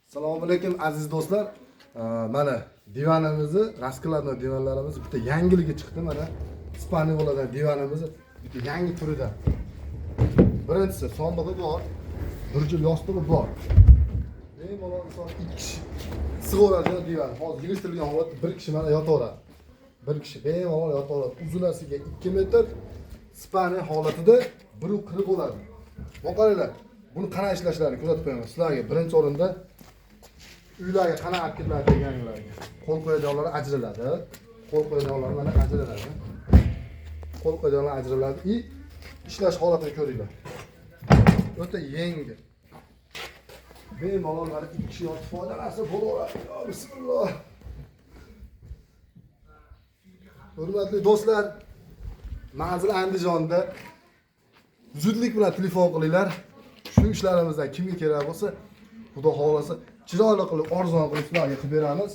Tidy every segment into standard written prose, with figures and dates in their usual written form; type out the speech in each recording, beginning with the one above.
Assalomu alaykum aziz do'stlar. Mana divanimizni, raskladno divanlarimiz bitta yangiligi chiqdi mana. Ispaniyadan divanimiz bitta yangi turida. Birinchisi sondig'i bor, burjul yostig'i bor. Bemalol inson 2 kishi sig'averadigan divan. Hozir yig'ishtirilgan holatda 1 kishi mana yotaveradi. 1 kishi bemalol yotaveradi. Uzunasiga 2 metr, Ispaniya holatida 1.40 bo'ladi. Qaranglar, buni qanday ishlashlarini ko'rsatib qo'yaman sizlarga. Birinchi o'rinda uylarga qanday olib ketiladi deganlarga. Qo'l qo'yadiganlar ajraladi. Qo'l qo'yadiganlar mana ajraladi. Qo'l qo'yadiganlar ajraladi. Ishlash holatini ko'ringlar. O'ta yengil. Bemalol mana 2 kishi yotib foydalansa bo'laveradi. Bismillah. Hurmatli do'stlar, manzil Andijonda zudlik bilan telefon qilinglar. Shu ishlarimizdan kimga kerak bo'lsa, Xudo xolasa chiroyli qilib, arzon qilib sizlarga qilib beramiz.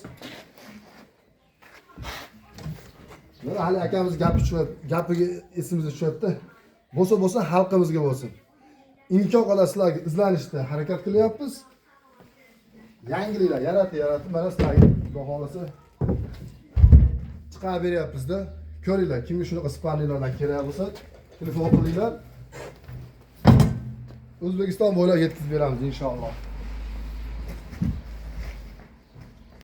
Mana hali akamiz gapiga esimizga tushyapti. Bo'lsa xalqimizga bo'lsin. Imkon qadar sizlarga izlanishda harakat qilyapmiz. Yangiliklar yaratib mana sizlarga Xudo xolasa chiqarib beryapmiz-da. Ko'ringlar, kimga shunaqa Ispaniyalardan kerak bo'lsa, telefon qilinglar. O'zbekiston bo'ylab yetkazib beramiz inshaalloh.